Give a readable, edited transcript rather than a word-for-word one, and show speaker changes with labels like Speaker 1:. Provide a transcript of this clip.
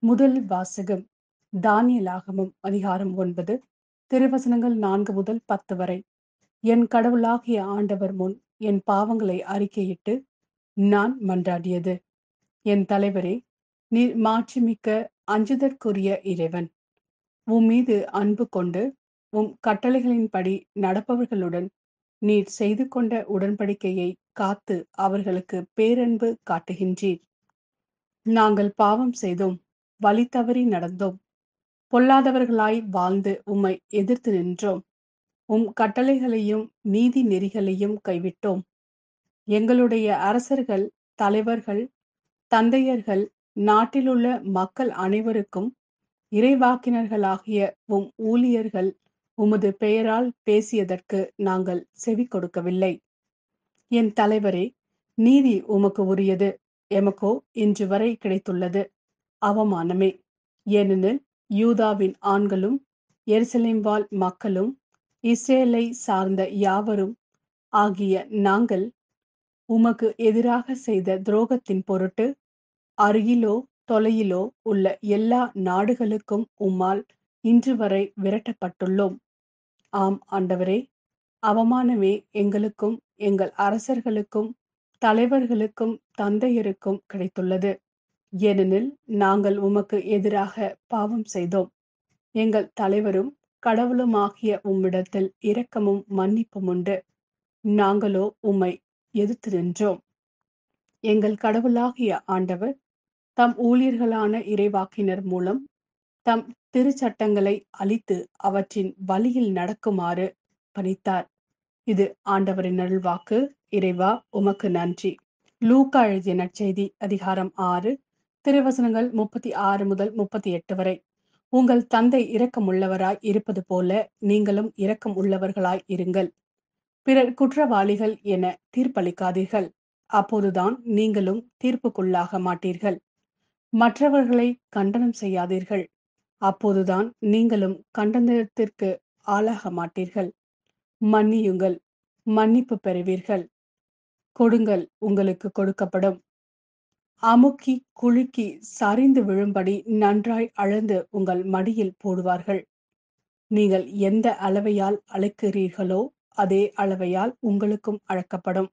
Speaker 1: முதல் வாசகம் தானியேலாகமம் அதிகாரம் 9 திருவசனங்கள் 4 முதல் 10 வரை. என் கடவுளாகிய ஆண்டவர் முன் என் பாவங்களை அறிக்கையிட்டு நான் மன்றாடியது. என் தலைவரே, நீர் மாட்சிமிக்க அஞ்சுதற்குரிய இறைவன். உம்மீது அன்பு கொண்டு உம் கட்டளைகளின்படி நடப்பவர்களுடன் நீர் செய்து கொண்ட உடன்படிக்கையை காத்து அவர்களுக்கு பேரன்பு காட்டுகின்றீர். நாங்கள் பாவம் செய்தோம், வழி தவறி நடந்தோம், பொல்லாதவர்களாய் வாழ்ந்து உம்மை எதிர்த்து நின்றோம். உம் கட்டளைகளையும் நீதி நெறிகளையும் கைவிட்டோம். எங்களுடைய அரசர்கள், தலைவர்கள், தந்தையர்கள், நாட்டிலுள்ள மக்கள் அனைவருக்கும் இறைவாக்கினர்களாகிய உம் ஊழியர்கள் உமது பெயரால் பேசியதற்கு நாங்கள் செவி கொடுக்கவில்லை. என் தலைவரே, நீதி உமக்கு உரியது, எமக்கோ இன்று வரை கிடைத்துள்ளது அவமானமே. ஏனெனில் யூதாவின் ஆண்களும் எருசலேம் வாழ் மக்களும் இஸ்ரேலை சார்ந்த யாவரும் ஆகிய நாங்கள் உமக்கு எதிராக செய்த துரோகத்தின் பொருட்டு அருகிலோ தொலையிலோ உள்ள எல்லா நாடுகளுக்கும் உம்மால் இன்று வரை விரட்டப்பட்டுள்ளோம். ஆம் ஆண்டவரே, அவமானமே எங்களுக்கும் எங்கள் அரசர்களுக்கும் தலைவர்களுக்கும் தந்தையருக்கும் கிடைத்துள்ளது. ஏனெனில் நாங்கள் உமக்கு எதிராக பாவம் செய்தோம். எங்கள் தலைவரும் கடவுளுமாகிய உம்மிடத்தில் இரக்கமும் மன்னிப்பும் உண்டு. நாங்களோ உம்மை எதிர்த்து நின்றோம். எங்கள் கடவுளாகிய ஆண்டவர் தம் ஊழியர்களான இறைவாக்கினர் மூலம் தம் திருச்சட்டங்களை அளித்து அவற்றின் வழியில் நடக்குமாறு பணித்தார். இது ஆண்டவரின் அருள்வாக்கு. இறைவா, உமக்கு நன்றி. லூக்கா எழுதிய நற்செய்தி அதிகாரம் 6 திருவசனங்கள் 36 முதல் 38 வரை. உங்கள் தந்தை இரக்கமுள்ளவராய் இருப்பது போல நீங்களும் இரக்கம் உள்ளவர்களாய் இருங்கள். பிறர் குற்றவாளிகள் என தீர்ப்பளிக்காதீர்கள், அப்போதுதான் நீங்களும் தீர்ப்புக்குள்ளாக மாட்டீர்கள். மற்றவர்களை கண்டனம் செய்யாதீர்கள், அப்போதுதான் நீங்களும் கண்டனத்திற்கு ஆளாக மாட்டீர்கள். மன்னியுங்கள், மன்னிப்பு பெறுவீர்கள். கொடுங்கள், உங்களுக்கு கொடுக்கப்படும். அமுக்கி குலுக்கி சரிந்து விழும்படி நன்றாய் அளந்து உங்கள் மடியில் போடுவார்கள். நீங்கள் எந்த அளவையால் அளக்கிறீர்களோ அதே அளவையால் உங்களுக்கும் அளக்கப்படும்.